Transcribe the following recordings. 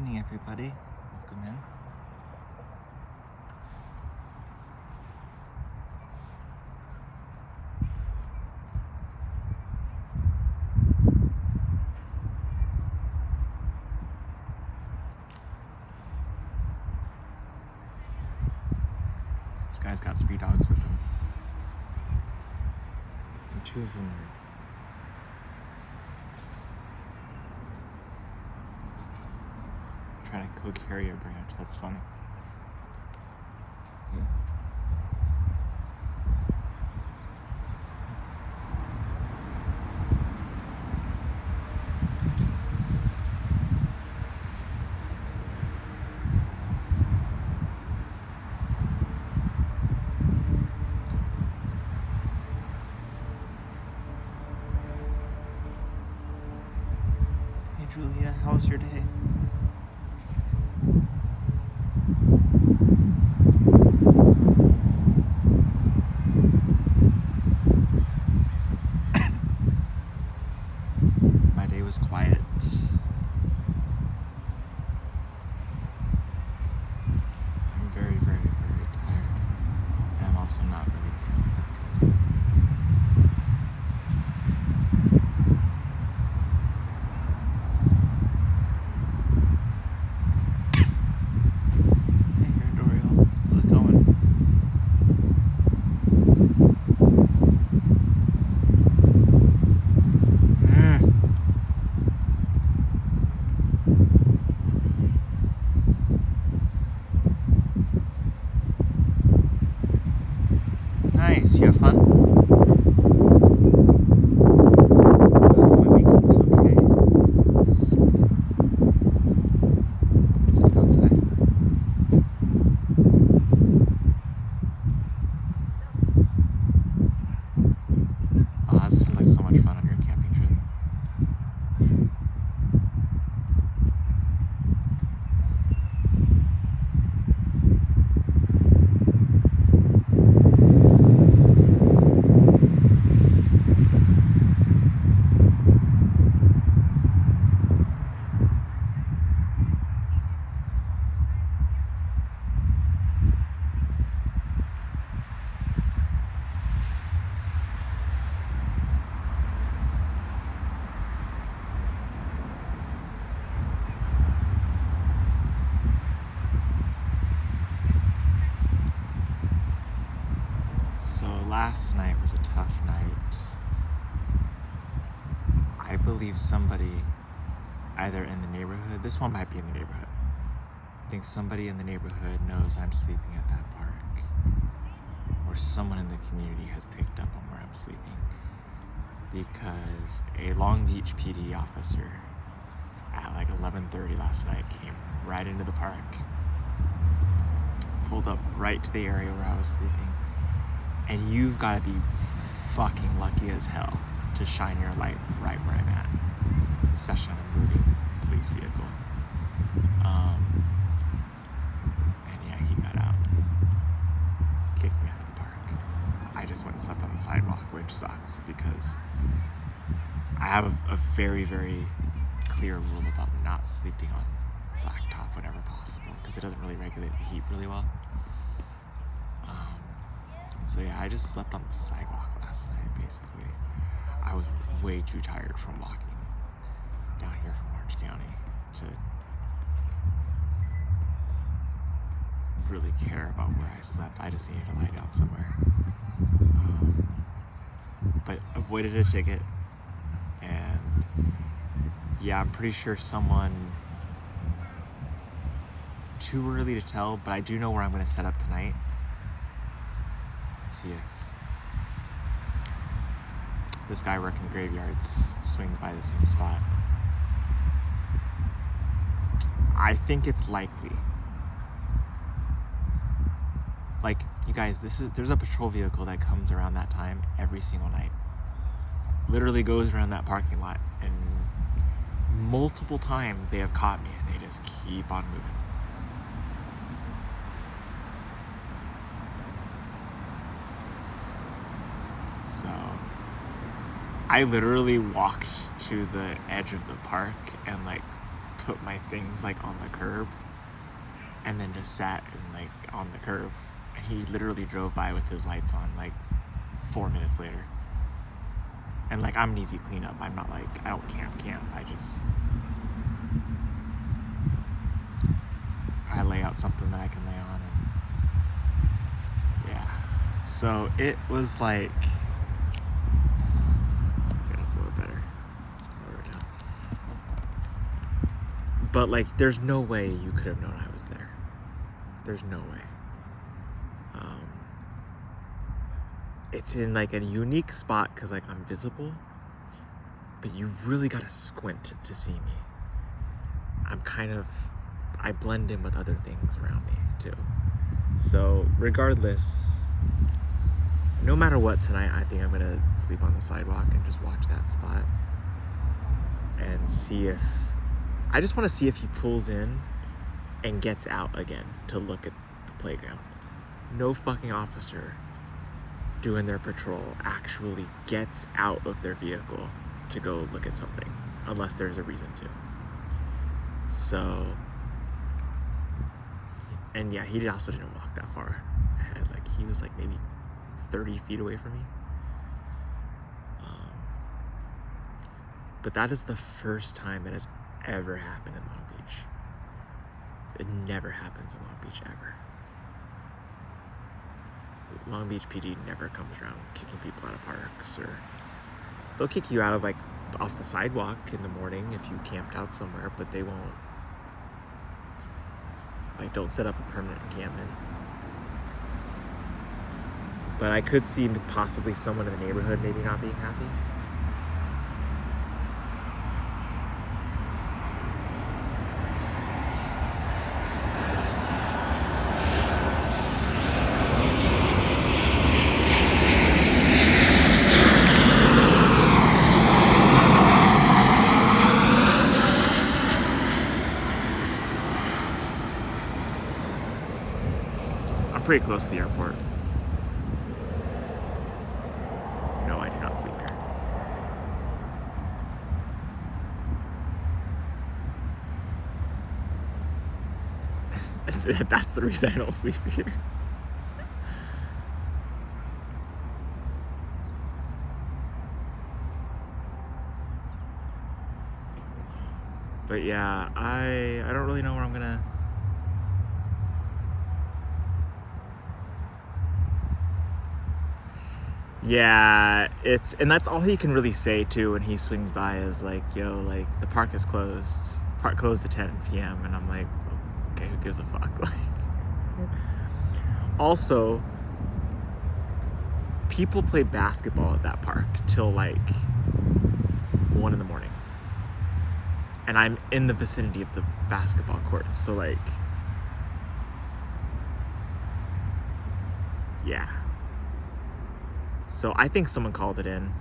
evening, everybody. Welcome in. This guy's got 3 dogs with him. And 2 of them are trying to co-carry a branch. That's funny. Yeah. Hey Julia, how was your day? My day was quiet. I'm very, very, very tired. And I'm also not really feeling that good. Hey, here, Doriel. How's it going? Nice. You have fun? My weekend was okay. Just been outside. Oh, that sounds like so much fun on your camping trip. So last night was a tough night. I believe somebody either in the neighborhood, this one might be in the neighborhood. I think somebody in the neighborhood knows I'm sleeping at that park. Or someone in the community has picked up on where I'm sleeping. Because a Long Beach PD officer at like 11:30 last night came right into the park. Pulled up right to the area where I was sleeping. And you've got to be fucking lucky as hell to shine your light right where I'm at, especially on a moving police vehicle. And yeah, he got out, kicked me out of the park. I just went and slept on the sidewalk, which sucks because I have a very, very clear rule about not sleeping on blacktop whenever possible because it doesn't really regulate the heat really well. So yeah, I just slept on the sidewalk last night, basically. I was way too tired from walking down here from Orange County to really care about where I slept. I just needed to lie down somewhere. But avoided a ticket, and yeah, I'm pretty sure someone, too early to tell, but I do know where I'm going to set up tonight. See if this guy working graveyards swings by the same spot. I think it's likely. Like, you guys, there's a patrol vehicle that comes around that time every single night. Literally goes around that parking lot, and multiple times they have caught me and they just keep on moving. So I literally walked to the edge of the park and like put my things like on the curb and then just sat and like on the curb, and he literally drove by with his lights on like 4 minutes later. And like, I'm an easy cleanup. I'm not like, I don't camp. I lay out something that I can lay on, and yeah. So it was like, yeah, that's a little better. Lower it down. But like, there's no way you could have known I was there. There's no way. It's in like a unique spot because like I'm visible, but you really gotta squint to see me. I blend in with other things around me too. So regardless, no matter what tonight, I think I'm gonna sleep on the sidewalk and just watch that spot and I just want to see if he pulls in and gets out again to look at the playground. No fucking officer doing their patrol actually gets out of their vehicle to go look at something unless there's a reason to. So, and yeah, he also didn't walk that far ahead. Like, he was like maybe 30 feet away from me. But that is the first time that has ever happened in Long Beach. It never happens in Long Beach ever. Long Beach PD never comes around kicking people out of parks, or they'll kick you out of like off the sidewalk in the morning if you camped out somewhere, but they won't like, don't set up a permanent encampment. But I could see possibly someone in the neighborhood maybe not being happy. Pretty close to the airport. No, I do not sleep here. That's the reason I don't sleep here. But yeah, I don't really know where I'm gonna. Yeah, and that's all he can really say too when he swings by is like, yo, like, the park is closed. Park closed at 10 p.m. And I'm like, okay, who gives a fuck? Like, also, people play basketball at that park till like 1 a.m. And I'm in the vicinity of the basketball courts, so like, yeah. So I think someone called it in.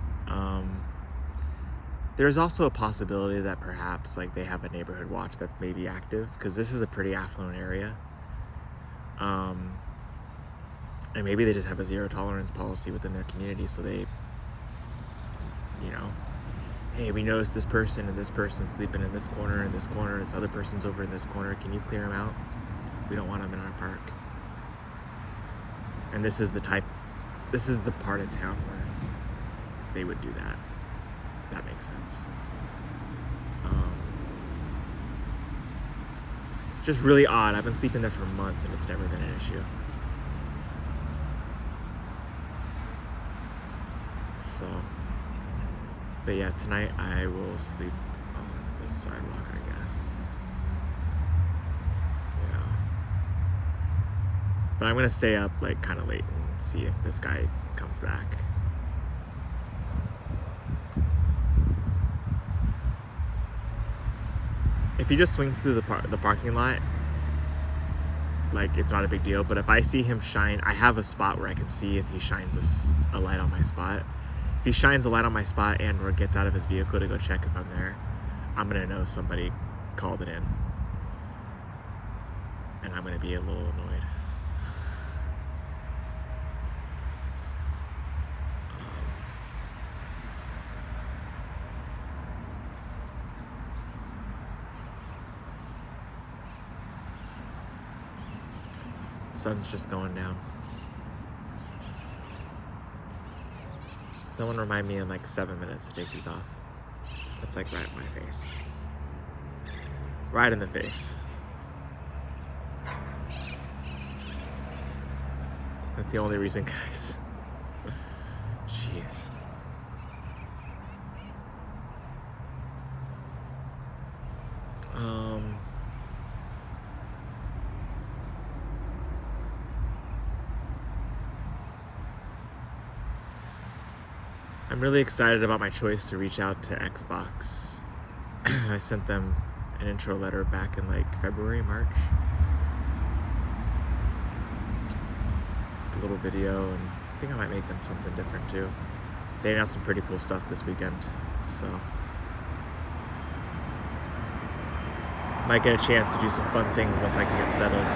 There's also a possibility that perhaps like they have a neighborhood watch that may be active, because this is a pretty affluent area. And maybe they just have a zero tolerance policy within their community, so they, you know, hey, we noticed this person and this person's sleeping in this corner and this corner, and this other person's over in this corner. Can you clear them out? We don't want them in our park. And this is the part of town where they would do that, if that makes sense. Just really odd. I've been sleeping there for months and it's never been an issue. So, but yeah, tonight I will sleep on the sidewalk, I guess. Yeah. But I'm gonna stay up like kind of late and see if this guy comes back. If he just swings through the parking lot, like, it's not a big deal. But if I see him shine, I have a spot where I can see if he shines a light on my spot. If he shines a light on my spot and or gets out of his vehicle to go check if I'm there, I'm gonna know somebody called it in, and I'm gonna be a little annoyed. Sun's just going down. Someone remind me in like 7 minutes to take these off. That's like right in my face. Right in the face. That's the only reason, guys. Jeez. I'm really excited about my choice to reach out to Xbox. I sent them an intro letter back in like February, March. A little video, and I think I might make them something different too. They announced some pretty cool stuff this weekend, so might get a chance to do some fun things once I can get settled.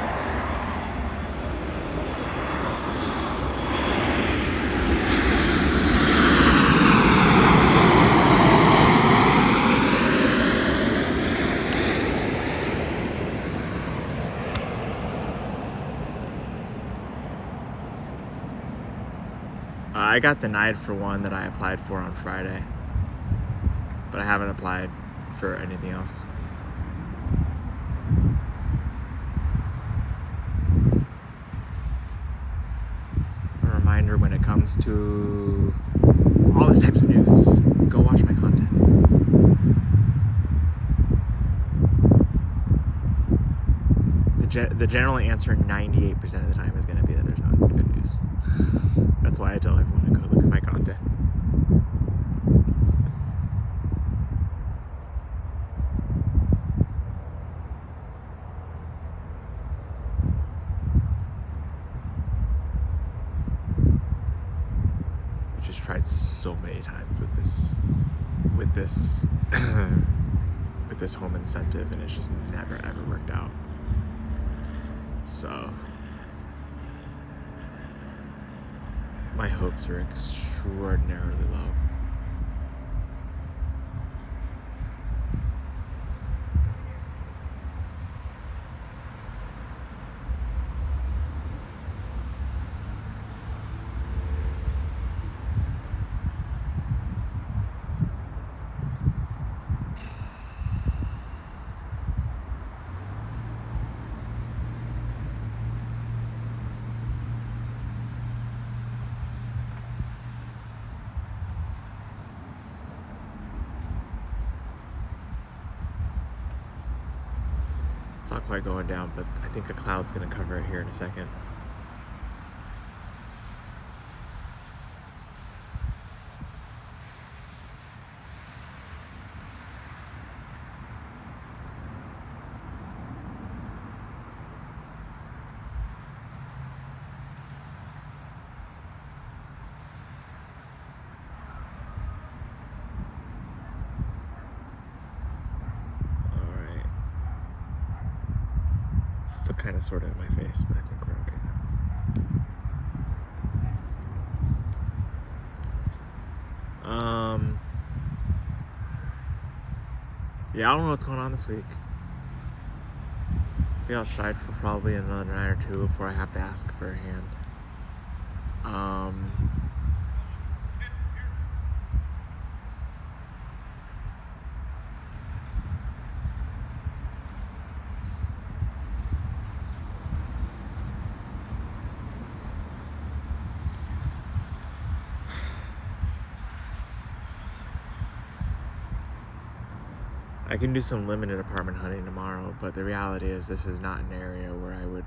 I got denied for one that I applied for on Friday, but I haven't applied for anything else. A reminder when it comes to all this types of news, go watch my content. The general answer 98% of the time is going to be that there's no good news. That's why I tell everyone to go look at my content. I just tried so many times with this with this home incentive, and it's just never ever worked out. So my hopes are extraordinarily low. It's not quite going down, but I think a cloud's going to cover it here in a second. It's still kind of sort of in my face, but I think we're okay now. Yeah, I don't know what's going on this week. Be outside for probably another night or two before I have to ask for a hand. I can do some limited apartment hunting tomorrow, but the reality is this is not an area where I wouldn't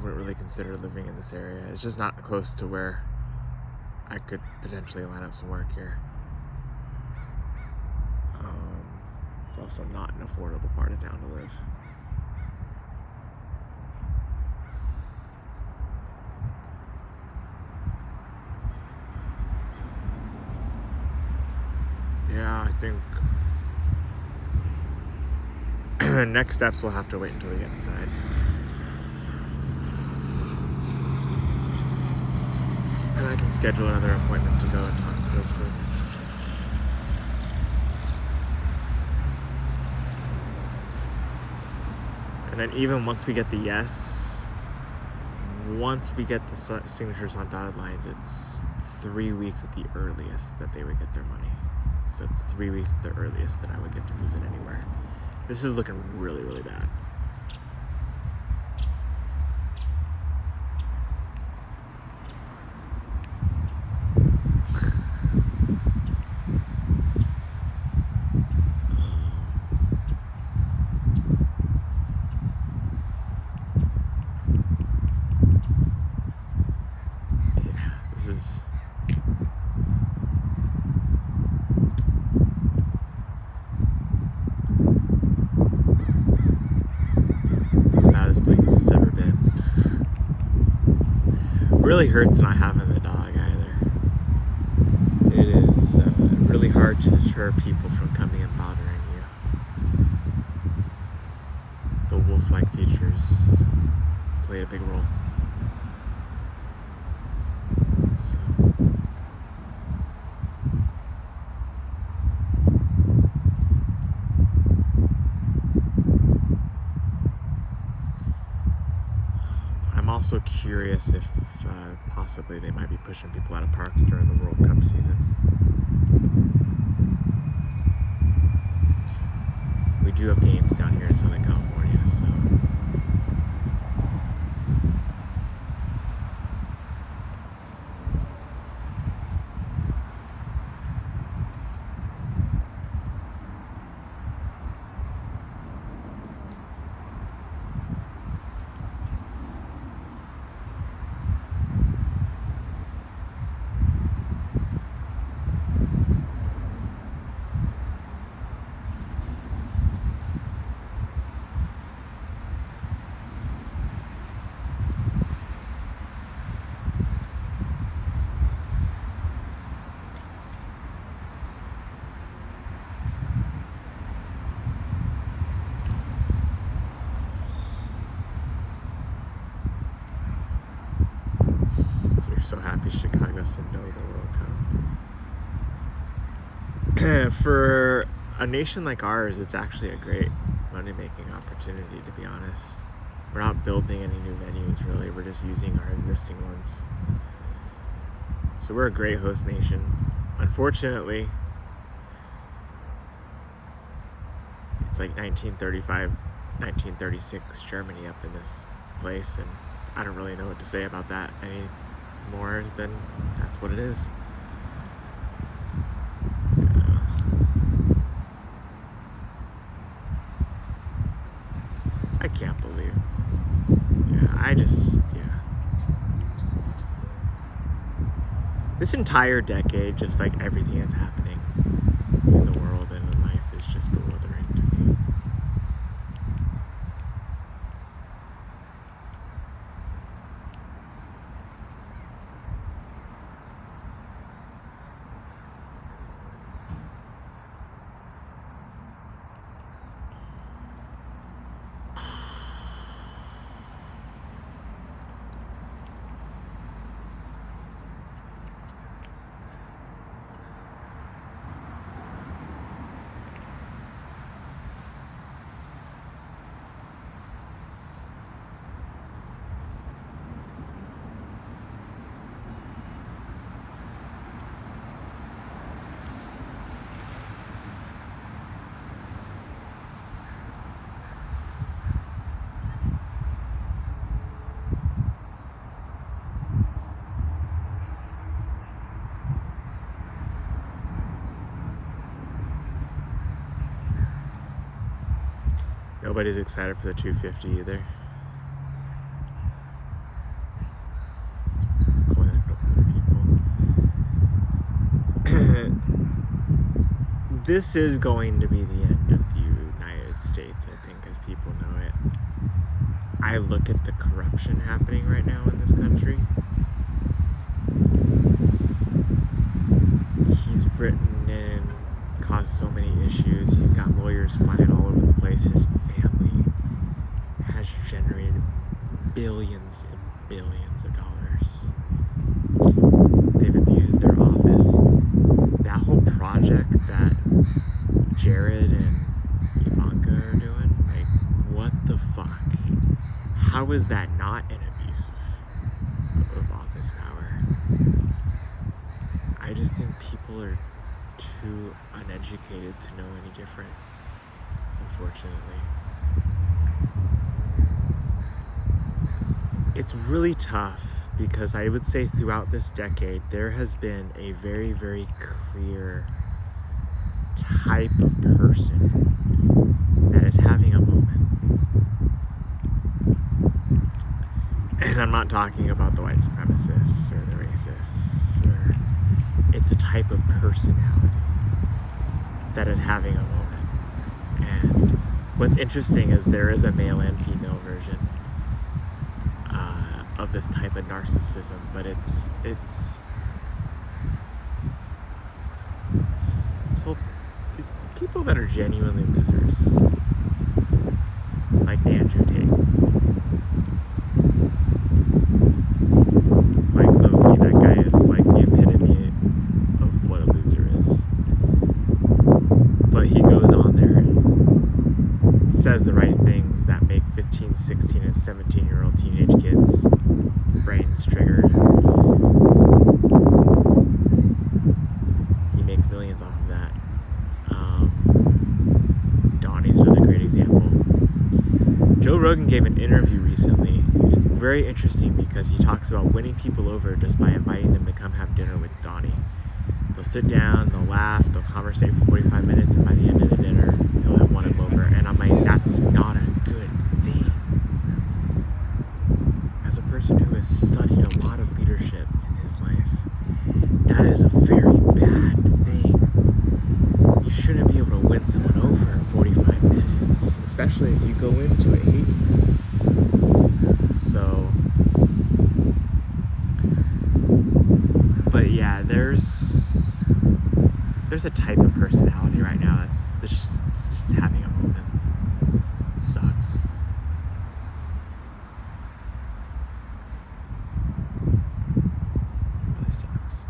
really consider living in this area. It's just not close to where I could potentially line up some work here. It's also not an affordable part of town to live. Yeah, I think next steps will have to wait until we get inside. And I can schedule another appointment to go and talk to those folks. And then even once we get the yes, once we get the signatures on dotted lines, it's 3 weeks at the earliest that they would get their money. So it's 3 weeks at the earliest that I would get to move in anywhere. This is looking really, really bad. Is about as bleak as it's ever been. Really hurts not having the dog either. It is really hard to deter people from coming and bothering you. The wolf-like features played a big role. So I'm also curious if possibly they might be pushing people out of parks during the World Cup season. We do have games down here in Southern California, so so happy Chicago's into the World Cup. For a nation like ours, it's actually a great money-making opportunity, to be honest. We're not building any new venues, really. We're just using our existing ones. So we're a great host nation. Unfortunately, it's like 1935, 1936 Germany up in this place, and I don't really know what to say about that any more than that's what it is. I can't believe. This entire decade, just like everything that's happening in the world and in life, is just bewildering to me. Nobody's excited for the 250 either. This is going to be the end of the United States, I think, as people know it. I look at the corruption happening right now in this country. He's written and caused so many issues. He's got lawyers flying all over the place. His family has generated billions and billions of dollars. They've abused their office. That whole project that Jared and Ivanka are doing, like, what the fuck? how is that not an abuse of office power? I just think people are too uneducated to know any different, unfortunately. It's really tough because I would say throughout this decade, there has been a very, very clear type of person that is having a moment. And I'm not talking about the white supremacists or the racists. It's a type of personality that is having a moment. And what's interesting is there is a male and female version of this type of narcissism, but it's so these people that are genuinely losers, like Andrew Tate, like Loki, that guy is like the epitome of what a loser is. But he goes on there and says the right things that make 15, 16, and 17-year-old teenage kids' brains triggered. He makes millions off of that. Donnie's another great example. Joe Rogan gave an interview recently. It's very interesting because he talks about winning people over just by inviting them to come have dinner with Donnie. They'll sit down, they'll laugh, they'll conversate for 45 minutes, and by the end of the dinner, he'll have won them over. And I'm like, that's not a good thing. As a person who has studied a lot of leadership in his life, that is a very bad thing. You shouldn't be able to win someone over in 45 minutes, especially if you go into it hating them. So, but yeah, there's a type of personality right now that's just having a moment. It sucks. It really sucks.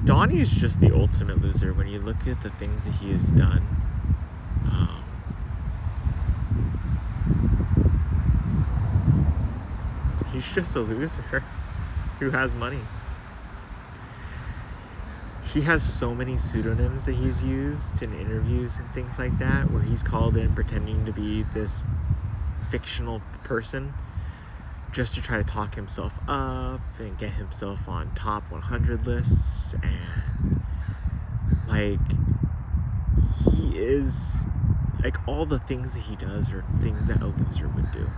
Donnie is just the ultimate loser when you look at the things that he has done. He's just a loser who has money. He has so many pseudonyms that he's used in interviews and things like that, where he's called in pretending to be this fictional person just to try to talk himself up and get himself on top 100 lists. And like, he is like, all the things that he does are things that a loser would do.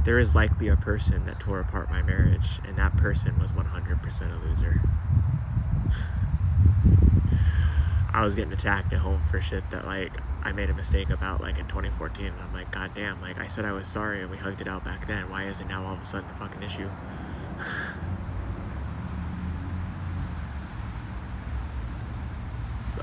There is likely a person that tore apart my marriage, and that person was 100% a loser. I was getting attacked at home for shit that, like, I made a mistake about, like, in 2014, and I'm like, God damn, like, I said I was sorry, and we hugged it out back then. Why is it now all of a sudden a fucking issue? So...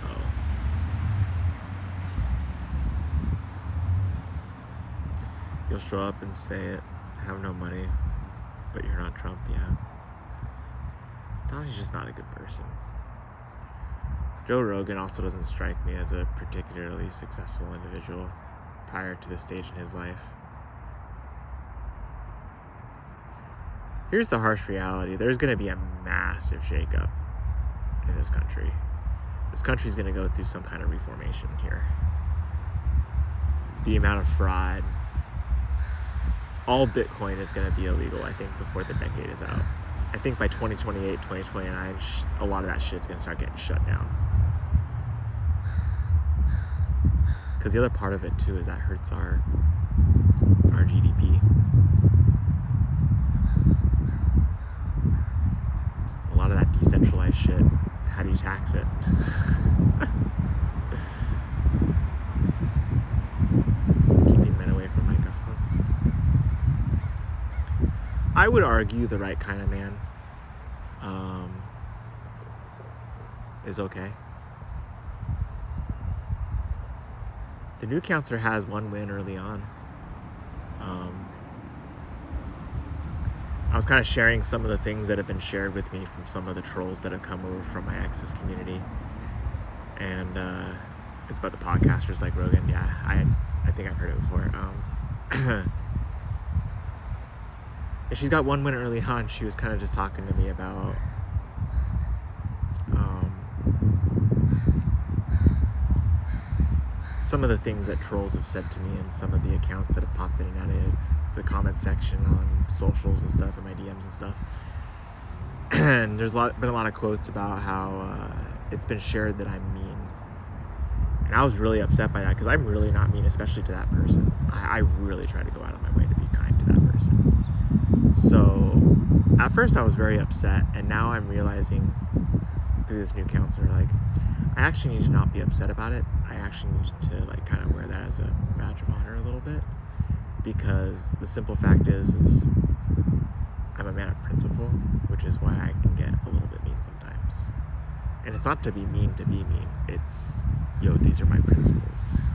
you'll show up and say it, have no money, but you're not Trump, yeah. Donnie's just not a good person. Joe Rogan also doesn't strike me as a particularly successful individual prior to this stage in his life. Here's the harsh reality. There's going to be a massive shakeup in this country. This country's going to go through some kind of reformation here. The amount of fraud... all Bitcoin is going to be illegal, I think, before the decade is out. I think by 2028, 2029, a lot of that shit's going to start getting shut down. Because the other part of it, too, is that hurts our GDP. A lot of that decentralized shit, how do you tax it? Keeping men away from microphones. I would argue the right kind of man is okay. The new counselor has one win early on. I was kind of sharing some of the things that have been shared with me from some of the trolls that have come over from my ex's community. And it's about the podcasters like Rogan. Yeah, I think I've heard it before. And she's got one win early on. She was kind of just talking to me about some of the things that trolls have said to me and some of the accounts that have popped in and out of the comment section on socials and stuff and my DMs and stuff. And there's been a lot of quotes about how it's been shared that I'm mean. And I was really upset by that because I'm really not mean, especially to that person. I really try to go out of my way to be kind to that person. So at first I was very upset, and now I'm realizing through this new counselor, like, I actually need to not be upset about it. I actually need to like kind of wear that as a badge of honor a little bit, because the simple fact is I'm a man of principle, which is why I can get a little bit mean sometimes. And it's not to be mean, it's, these are my principles.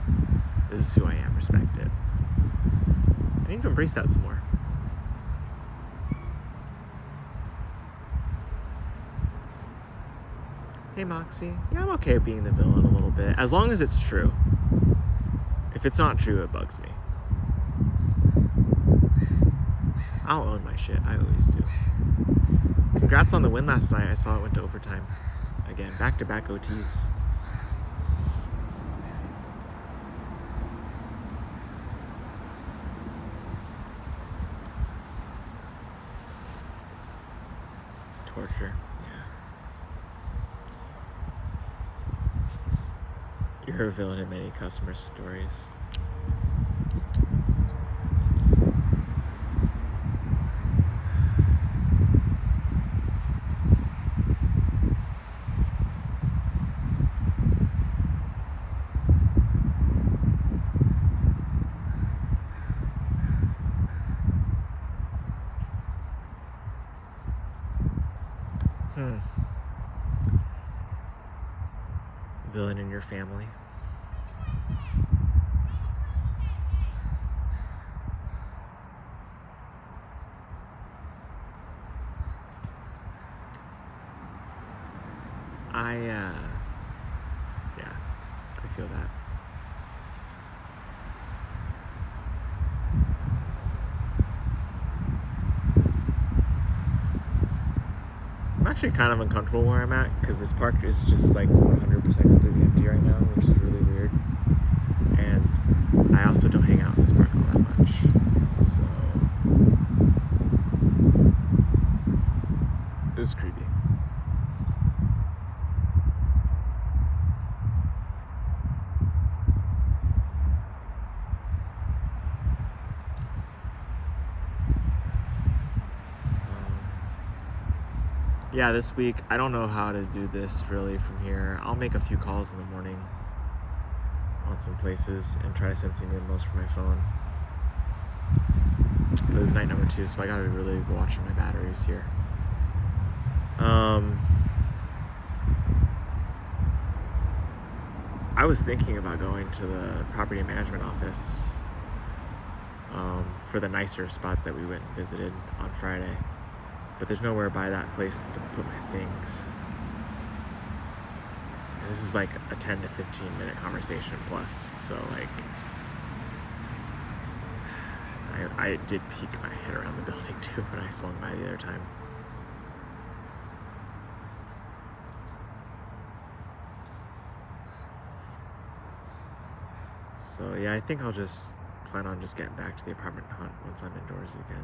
This is who I am, respect it. I need to embrace that some more. Hey Moxie, yeah, I'm okay being the villain a little bit, as long as it's true. If it's not true, it bugs me. I'll own my shit, I always do. Congrats on the win last night. I saw it went to overtime. Again, back-to-back OTs. Torture, yeah. You're a villain in many customer stories. Villain in your family. I feel that. I'm actually kind of uncomfortable where I'm at, because this park is just like 100% completely empty right now, which is really weird. And I also don't hang out in this park all that much. So it was creepy. Yeah, this week, I don't know how to do this really from here. I'll make a few calls in the morning on some places and try to send some emails from my phone. But this is night number 2, so I gotta be really watching my batteries here. I was thinking about going to the property management office for the nicer spot that we went and visited on Friday. But there's nowhere by that place to put my things. And this is like a 10 to 15 minute conversation plus. So like, I did peek my head around the building too when I swung by the other time. So yeah, I think I'll just plan on just getting back to the apartment hunt once I'm indoors again.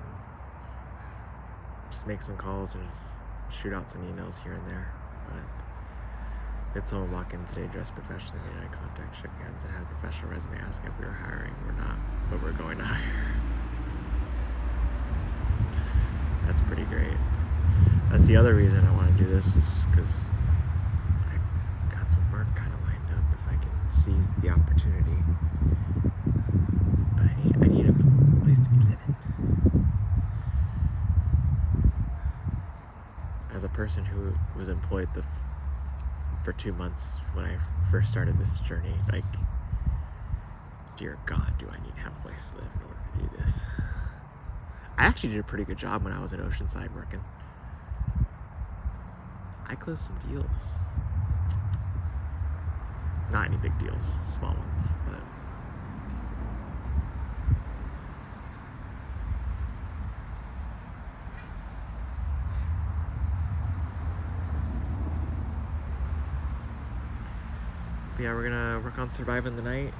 Just make some calls and just shoot out some emails here and there. But had someone walk in today dressed professionally, made eye contact, shook hands, and had a professional resume asking if we were hiring. We're not, but we're going to hire. That's pretty great. That's the other reason I want to do this, is because I got some work kind of lined up if I can seize the opportunity. But I need a place to be living. As a person who was employed for 2 months when I first started this journey, like, dear God, do I need to have a place to live in order to do this? I actually did a pretty good job when I was in Oceanside working. I closed some deals. Not any big deals, small ones, but yeah, we're gonna work on surviving the night.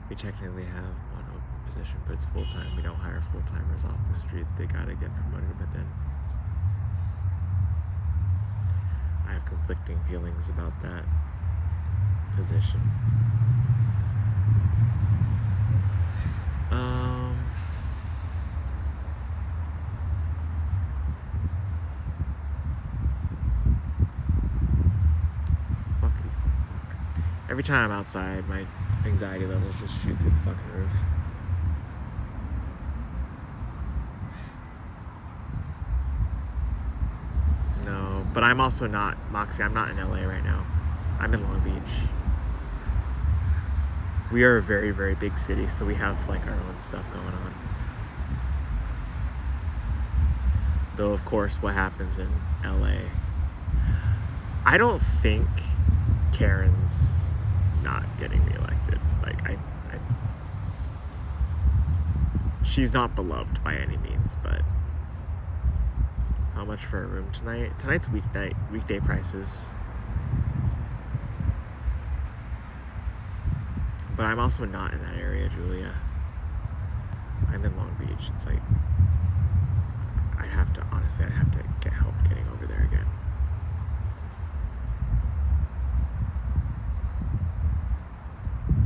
We technically have one open position, but it's full-time. We don't hire full-timers off the street. They gotta get promoted within. I have conflicting feelings about that position. Every time I'm outside, my anxiety levels just shoot through the fucking roof. No, but I'm also not, Moxie, I'm not in LA right now. I'm in Long Beach. We are a very, very big city, so we have like our own stuff going on. Though, of course, what happens in LA, I don't think Karen's not getting reelected. Like, she's not beloved by any means, but how much for a room tonight? Tonight's weekday prices. But I'm also not in that area, Julia. I'm in Long Beach. It's like, I'd have to get help getting over there again.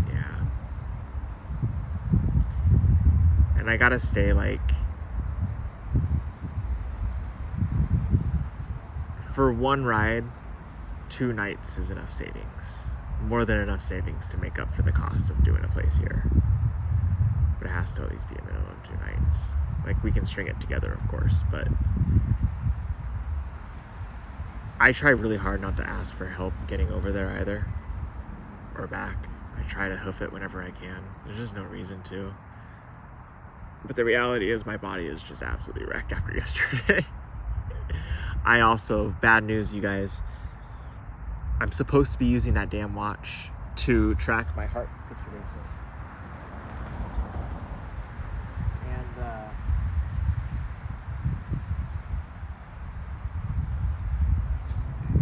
Yeah. And I gotta stay like, for one ride, 2 nights is enough savings. More than enough savings to make up for the cost of doing a place here. But it has to at least be a minimum of 2 nights. Like, we can string it together, of course, but I try really hard not to ask for help getting over there either, or back. I try to hoof it whenever I can. There's just no reason to. But the reality is my body is just absolutely wrecked after yesterday. I also, bad news, you guys, I'm supposed to be using that damn watch to track my heart situation.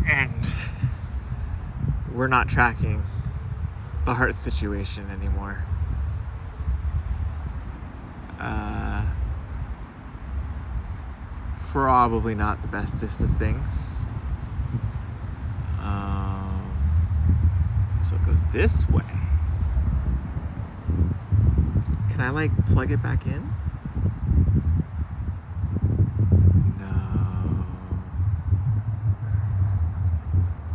And we're not tracking the heart situation anymore. Probably not the bestest of things. So it goes this way. Can I like plug it back in? No.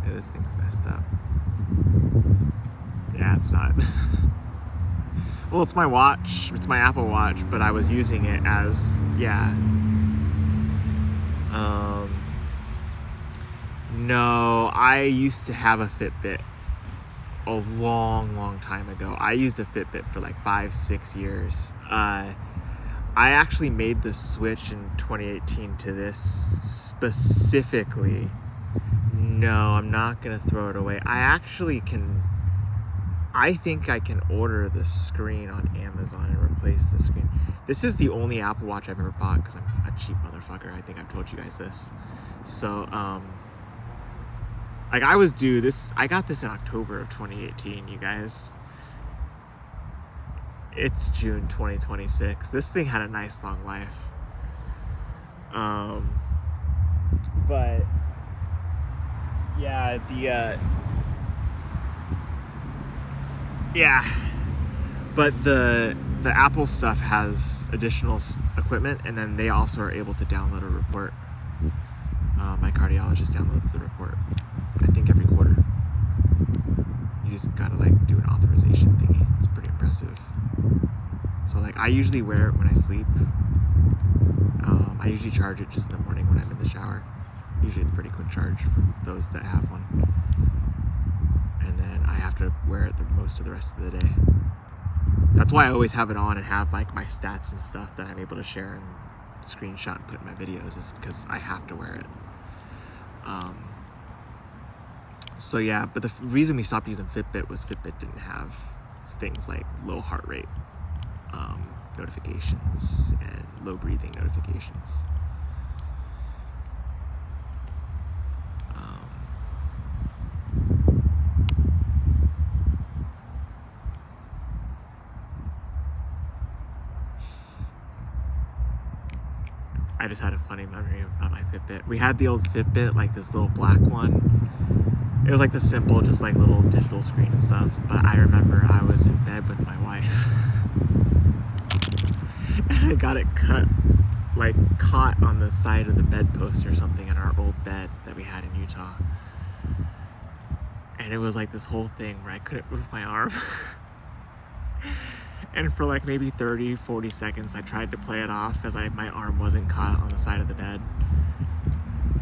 Yeah, this thing's messed up. Yeah, it's not. Well, it's my watch. It's my Apple Watch, but I was using it as, yeah. No, I used to have a Fitbit a long time ago. I used a Fitbit for like 5-6 years. I actually made the switch in 2018 to this specifically. No, I'm not gonna throw it away. I think I can order the screen on Amazon and replace the screen. This is the only Apple Watch I've ever bought because I'm a cheap motherfucker. I think I've told you guys this. So, like I was due this, I got this in October of 2018, you guys. It's June 2026. This thing had a nice long life. But yeah, but the Apple stuff has additional equipment, and then they also are able to download a report. My cardiologist downloads the report, I think every quarter. You just gotta like do an authorization thingy. It's pretty impressive. So like I usually wear it when I sleep. I usually charge it just in the morning when I'm in the shower. Usually it's pretty quick charge for those that have one. And then I have to wear it the most of the rest of the day. That's why I always have it on and have like my stats and stuff that I'm able to share and screenshot and put in my videos, is because I have to wear it. So yeah, but the reason we stopped using Fitbit was Fitbit didn't have things like low heart rate notifications and low breathing notifications. I just had a funny memory about my Fitbit. We had the old Fitbit, like this little black one. It was like the simple, just like little digital screen and stuff. But I remember I was in bed with my wife. And I got it caught on the side of the bedpost or something in our old bed that we had in Utah. And it was like this whole thing where I couldn't move my arm. And for like maybe 30, 40 seconds, I tried to play it off as my arm wasn't caught on the side of the bed.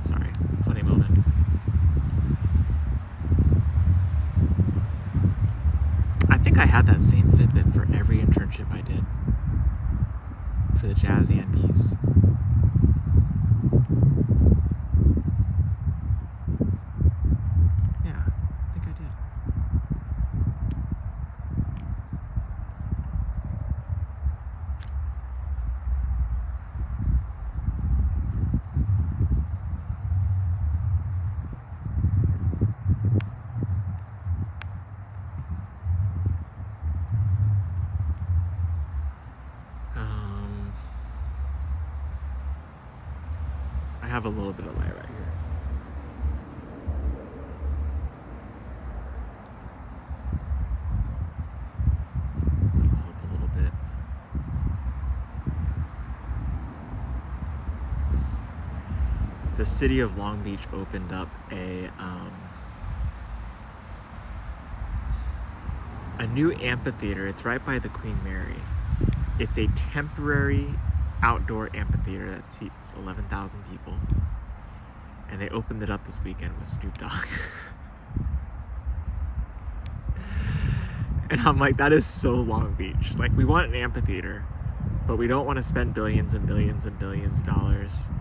Sorry, funny moment. I think I had that same Fitbit for every internship I did for the Jazz and Bees. Yeah, I think I did. I have a little bit of light right here. That'll help a little bit. The city of Long Beach opened up a new amphitheater. It's right by the Queen Mary. It's a temporary outdoor amphitheater that seats 11,000 people. And they opened it up this weekend with Snoop Dogg. And I'm like, that is so Long Beach. Like, we want an amphitheater, but we don't want to spend billions and billions and billions of dollars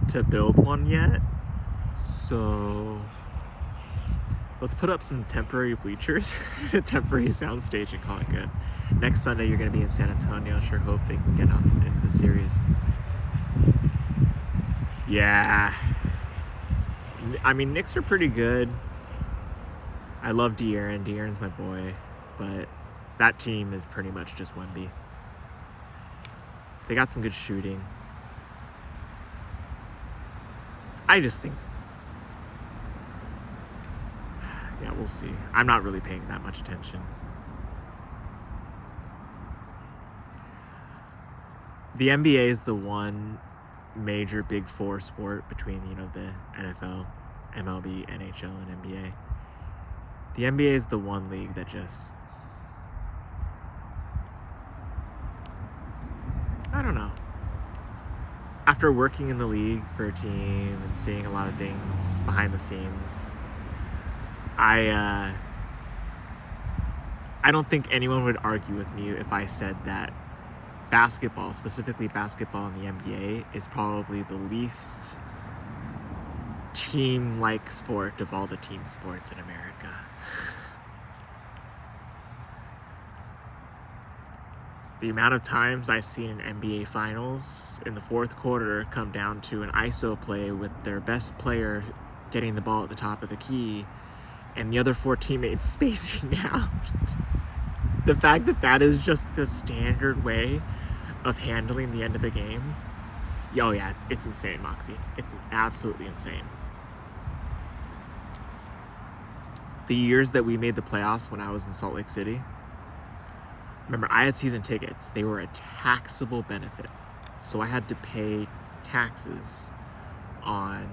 to build one yet. So let's put up some temporary bleachers and a temporary soundstage and call it good. Next Sunday, you're going to be in San Antonio. Sure hope they can get on into the series. Yeah. I mean, Knicks are pretty good. I love De'Aaron. De'Aaron's my boy. But that team is pretty much just Wemby. They got some good shooting. I just think... yeah, we'll see. I'm not really paying that much attention. The NBA is the one major Big Four sport between, the NFL, MLB, NHL, and NBA. The NBA is the one league that just... I don't know. After working in the league for a team and seeing a lot of things behind the scenes, I don't think anyone would argue with me if I said that basketball, specifically basketball in the NBA, is probably the least team-like sport of all the team sports in America. The amount of times I've seen an NBA Finals in the fourth quarter come down to an ISO play with their best player getting the ball at the top of the key and the other four teammates spacing out. The fact that that is just the standard way of handling the end of the game. Oh yeah, it's insane, Moxie. It's absolutely insane. The years that we made the playoffs when I was in Salt Lake City, remember, I had season tickets. They were a taxable benefit. So I had to pay taxes on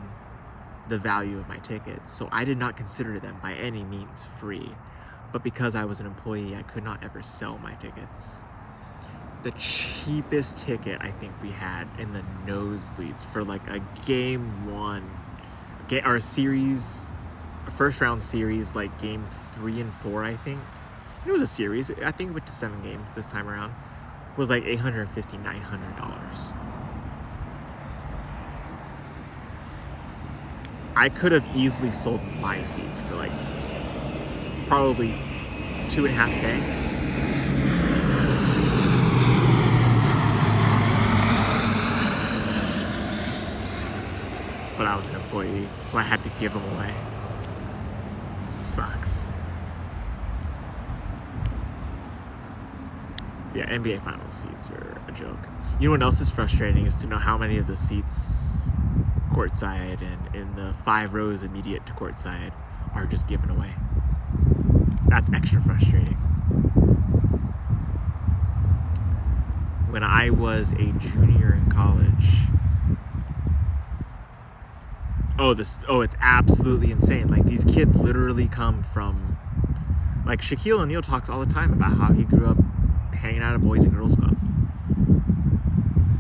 the value of my tickets. So I did not consider them by any means free. But because I was an employee, I could not ever sell my tickets. the cheapest ticket I think we had in the nosebleeds for like a game 1 or a first round series, like game 3 and 4, I think. It was a series. I think it went to 7 games this time around. It was like $850, $900. I could have easily sold my seats for like probably $2.5K. But I was an employee, so I had to give them away. Sucks. Yeah, NBA Finals seats are a joke. You know what else is frustrating is to know how many of the seats courtside and in the 5 rows immediate to courtside are just given away. That's extra frustrating. When I was a junior in college, it's absolutely insane. Like, these kids literally come from, like, Shaquille O'Neal talks all the time about how he grew up hanging out at Boys and Girls Club.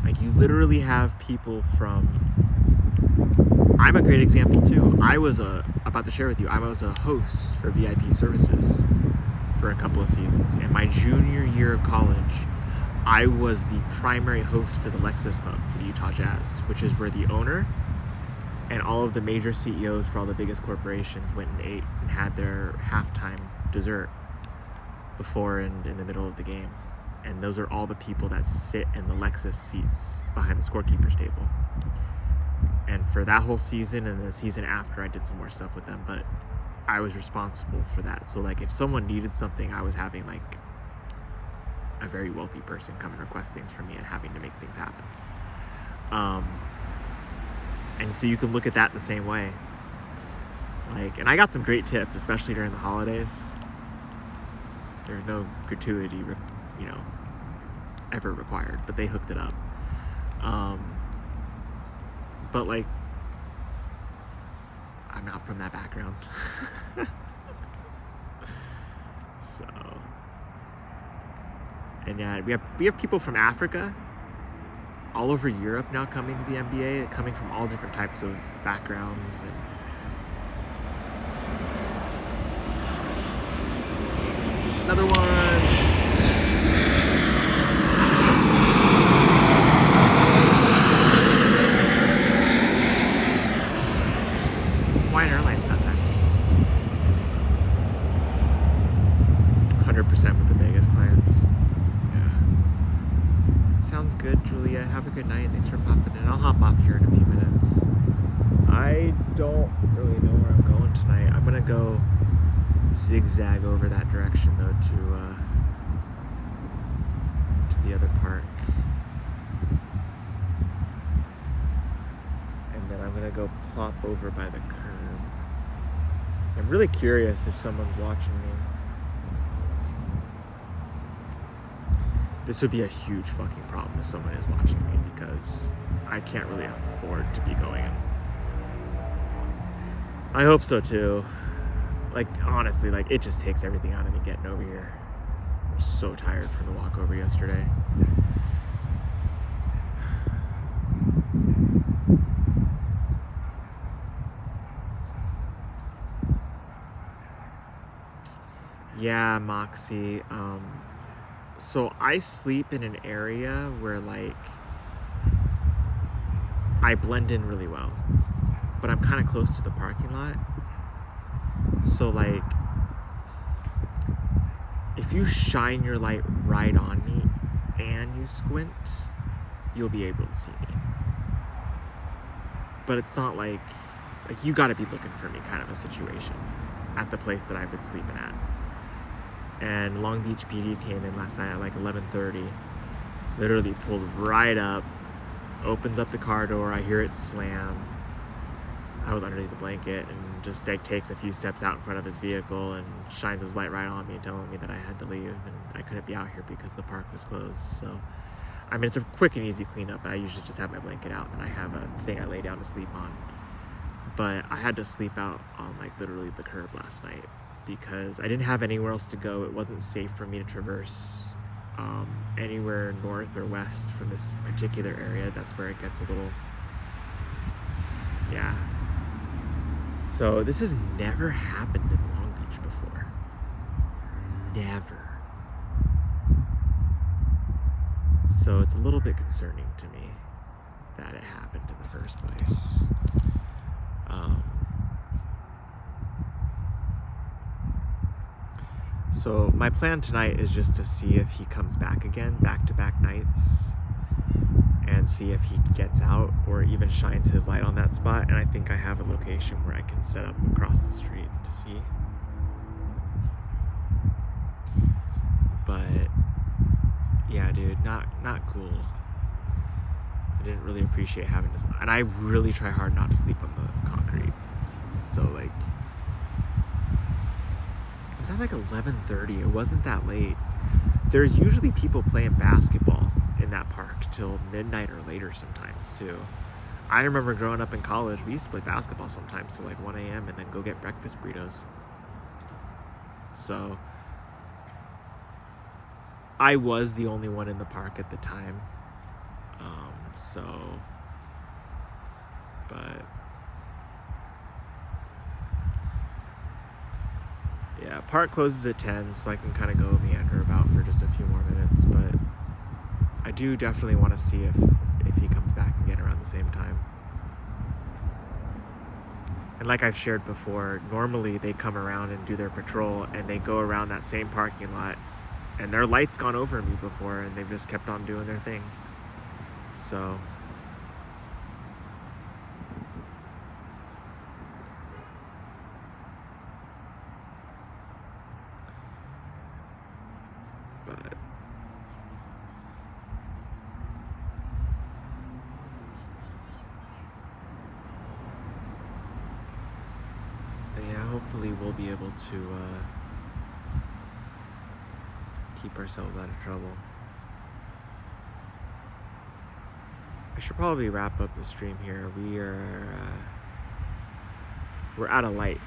Like, you literally have people from, I'm a great example too. I was about to share with you, I was a host for VIP services for a couple of seasons. And my junior year of college, I was the primary host for the Lexus Club for the Utah Jazz, which is where the owner and all of the major CEOs for all the biggest corporations went and ate and had their halftime dessert before and in the middle of the game. And those are all the people that sit in the Lexus seats behind the scorekeeper's table. And for that whole season and the season after, I did some more stuff with them, but I was responsible for that. So like, if someone needed something, I was having like a very wealthy person come and request things from me and having to make things happen. And so you can look at that the same way. Like, and I got some great tips, especially during the holidays. There's no gratuity, ever required, but they hooked it up. But like, I'm not from that background. So, and yeah, we have people from Africa, all over Europe now coming to the NBA, coming from all different types of backgrounds. And another one. Hawaiian Airlines that time. 100% with the Vegas clients. Sounds good, Julia. Have a good night. Thanks for popping in. I'll hop off here in a few minutes. I don't really know where I'm going tonight. I'm gonna go zigzag over that direction though to the other park, and then I'm gonna go plop over by the curb. I'm really curious if someone's watching me. This would be a huge fucking problem if someone is watching me, because I can't really afford to be going in. I hope so too. Like, honestly, like, it just takes everything out of me getting over here. I'm so tired from the walk over yesterday. Yeah, Moxie. So I sleep in an area where, like, I blend in really well, but I'm kind of close to the parking lot. So, like, if you shine your light right on me and you squint, you'll be able to see me. But it's not like you gotta be looking for me kind of a situation at the place that I've been sleeping at. And Long Beach PD came in last night at like 11:30, literally pulled right up, opens up the car door, I hear it slam. I was underneath the blanket, and just like takes a few steps out in front of his vehicle and shines his light right on me, telling me that I had to leave and I couldn't be out here because the park was closed. So, I mean, it's a quick and easy cleanup. I usually just have my blanket out and I have a thing I lay down to sleep on. But I had to sleep out on like literally the curb last night, because I didn't have anywhere else to go. It wasn't safe for me to traverse anywhere north or west from this particular area, that's where it gets a little, yeah. So this has never happened in Long Beach before. Never. So it's a little bit concerning to me that it happened in the first place. So my plan tonight is just to see if he comes back again, back-to-back nights, and see if he gets out or even shines his light on that spot. And I think I have a location where I can set up across the street to see. But yeah, dude, not cool. I didn't really appreciate having to, and I really try hard not to sleep on the concrete. So like, it was at like 11:30. It wasn't that late. There's usually people playing basketball in that park till midnight or later sometimes too. I remember growing up in college, we used to play basketball sometimes till like 1 a.m. and then go get breakfast burritos. So I was the only one in the park at the time. But yeah, park closes at 10, so I can kind of go meander about for just a few more minutes, but I do definitely want to see if he comes back again around the same time. And like I've shared before, normally they come around and do their patrol and they go around that same parking lot, and their light's gone over me before and they've just kept on doing their thing. So hopefully we'll be able to keep ourselves out of trouble. I should probably wrap up the stream here. We're out of light.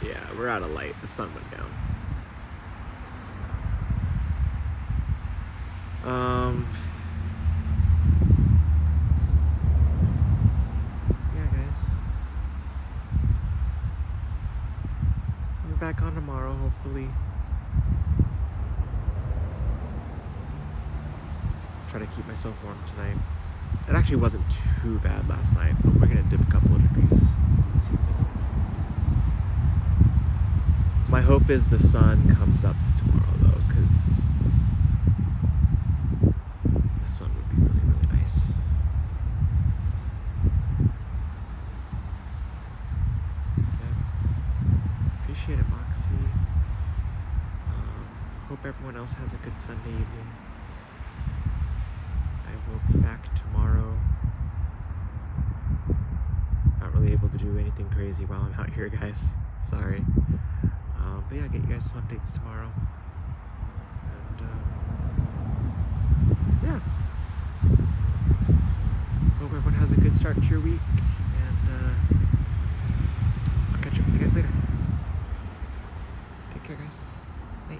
Yeah, we're out of light. The sun went down. Back on tomorrow, hopefully. Try to keep myself warm tonight. It actually wasn't too bad last night, but we're gonna dip a couple of degrees this evening. My hope is the sun comes up tomorrow though, because the sun would be really, really nice. Appreciate it, Moxie. Hope everyone else has a good Sunday evening. I will be back tomorrow. Not really able to do anything crazy while I'm out here, guys. Sorry. But yeah, I'll get you guys some updates tomorrow. And yeah. Hope everyone has a good start to your week. And I'll catch up with you guys later. Take care, guys. Bye.